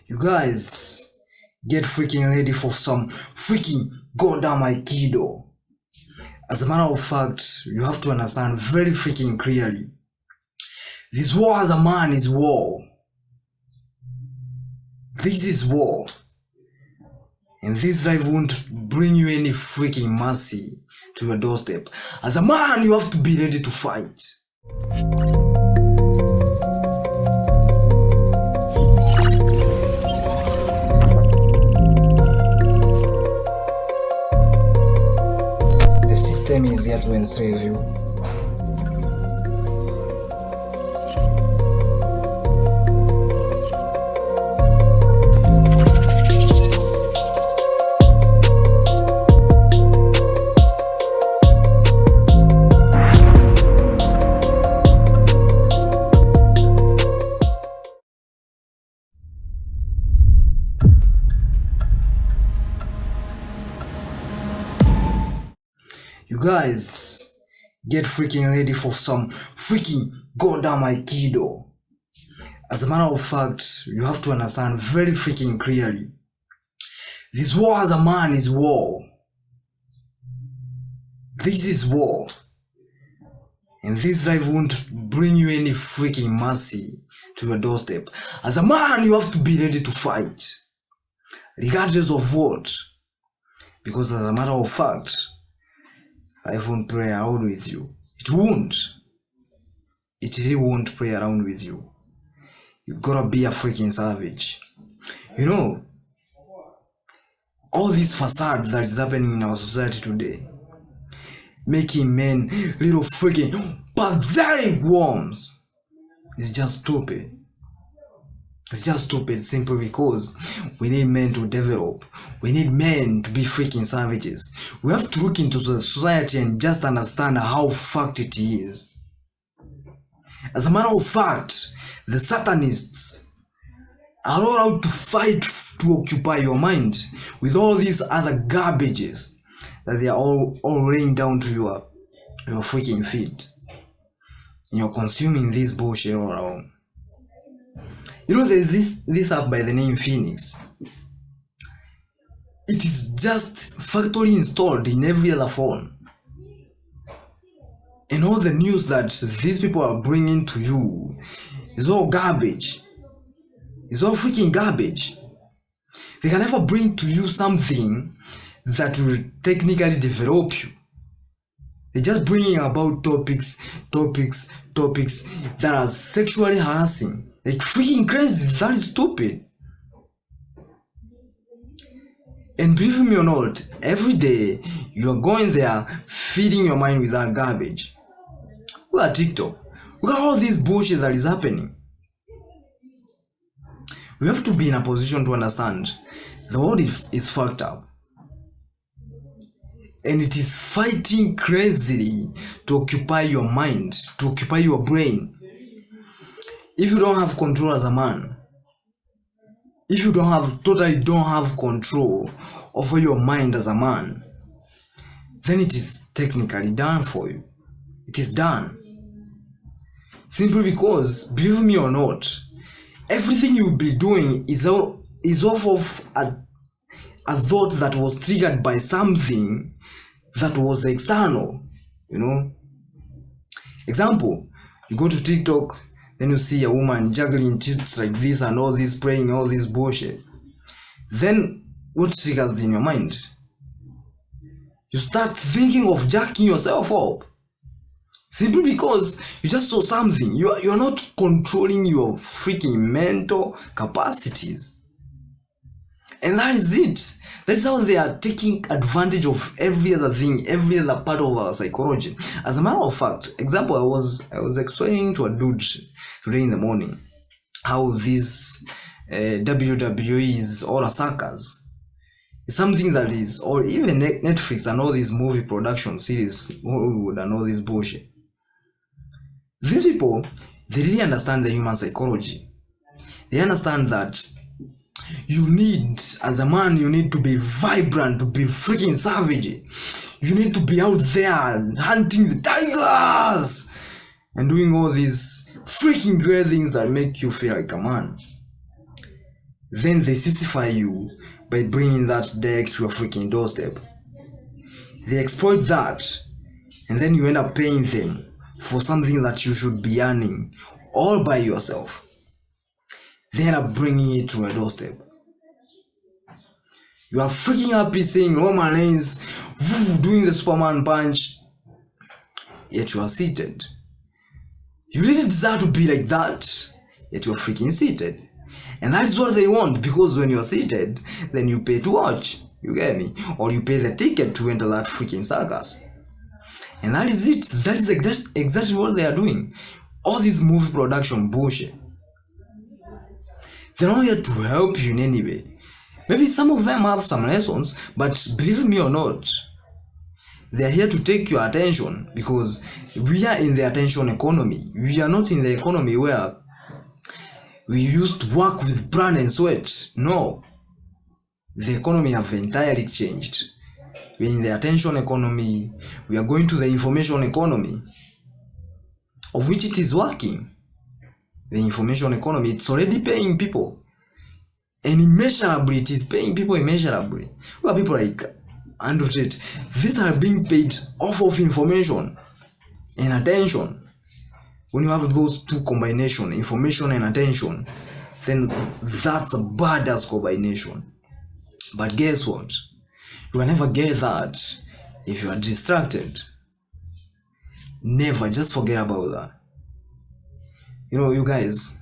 You guys, get freaking ready for some freaking goddamn aikido. As a matter of fact, you have to understand very freaking clearly. This war as a man is war. This is war. And this life won't bring you any freaking mercy to your doorstep. As a man, you have to be ready to fight. The system is here to enslave you. You guys, get freaking ready for some freaking goddamn aikido. As a matter of fact, you have to understand very freaking clearly. This war as a man is war. This is war. And this life won't bring you any freaking mercy to your doorstep. As a man, you have to be ready to fight. Regardless of what. Because as a matter of fact, life won't play around with you. It won't. It really won't play around with you. You gotta be a freaking savage. You know, all this facade that is happening in our society today, making men little freaking pathetic worms, is just stupid. It's just stupid simply because we need men to develop. We need men to be freaking savages. We have to look into the society and just understand how fucked it is. As a matter of fact, the Satanists are all out to fight to occupy your mind with all these other garbages that they are all laying down to your freaking feet. And you're consuming this bullshit all around. You know, there's this app by the name Phoenix. It is just factory installed in every other phone. And all the news that these people are bringing to you is all garbage. It's all freaking garbage. They can never bring to you something that will technically develop you. They're just bringing about topics that are sexually harassing. Like freaking crazy, that is stupid. And believe me or not, every day you are going there feeding your mind with that garbage. Look at TikTok. Look at all this bullshit that is happening. We have to be in a position to understand the world is fucked up. And it is fighting crazily to occupy your mind, to occupy your brain. If you don't have control as a man, if you totally don't have control over your mind as a man, then it is technically done for you. It is done. Simply because, believe me or not, everything you'll be doing is off of a thought that was triggered by something that was external, you know. Example, you go to TikTok, then you see a woman juggling tits like this and all this, praying all this bullshit. Then what triggers in your mind? You start thinking of jacking yourself up. Simply because you just saw something. You're not controlling your freaking mental capacities. And that is it. That is how they are taking advantage of every other thing, every other part of our psychology. As a matter of fact, example, I was explaining to a dude today in the morning how this WWE is all a circus. It's something that is, or even Netflix and all these movie production series, Hollywood and all this bullshit. These people, they really understand the human psychology. They understand that you need, as a man, you need to be vibrant, to be freaking savage. You need to be out there hunting the tigers and doing all these freaking great things that make you feel like a man. Then they sissiify you by bringing that direct to your freaking doorstep. They exploit that, and then you end up paying them for something that you should be earning all by yourself. They end up bringing it to your doorstep. You are freaking happy saying Roman Reigns, doing the Superman punch, yet you are seated. You didn't deserve to be like that, yet you are freaking seated. And that is what they want, because when you are seated, then you pay to watch. You get me? Or you pay the ticket to enter that freaking circus. And that is it. That's exactly what they are doing. All this movie production bullshit. They're not here to help you in any way. Maybe some of them have some lessons, but believe me or not, they are here to take your attention, because we are in the attention economy. We are not in the economy where we used to work with blood and sweat. No. The economy have entirely changed. We're in the attention economy. We are going to the information economy, of which it is working. The information economy, it's already paying people. And immeasurably, it is paying people immeasurably. Look at people like Andrew Tate. These are being paid off of information and attention. When you have those two combinations, information and attention, then that's a badass combination. But guess what? You can never get that if you are distracted. Never. Just forget about that. You guys,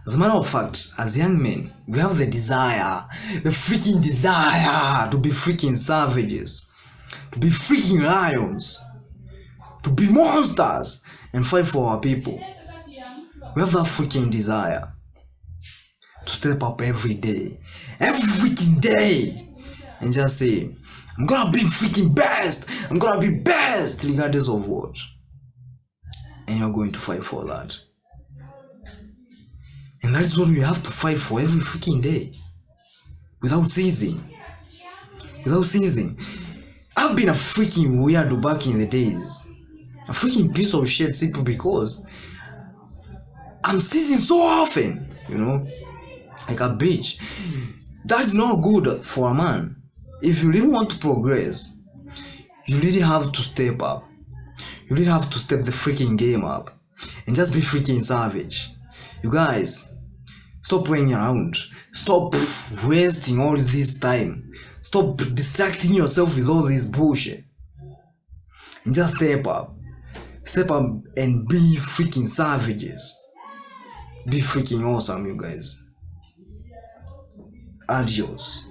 as a matter of fact, as young men, we have the freaking desire to be freaking savages, to be freaking lions, to be monsters, and fight for our people. We have that freaking desire to step up every freaking day, and just say, I'm gonna be freaking best, I'm gonna be best, regardless of what. And you're going to fight for that. And that is what we have to fight for every freaking day, without ceasing. I've been a freaking weirdo back in the days, a freaking piece of shit, simply because I'm ceasing so often, like a bitch. That's not good for a man. If you really want to progress, you really have to step up. You really have to step the freaking game up and just be freaking savage. You guys, stop playing around. Stop wasting all this time. Stop distracting yourself with all this bullshit. And just step up. Step up and be freaking savages. Be freaking awesome, you guys. Adios.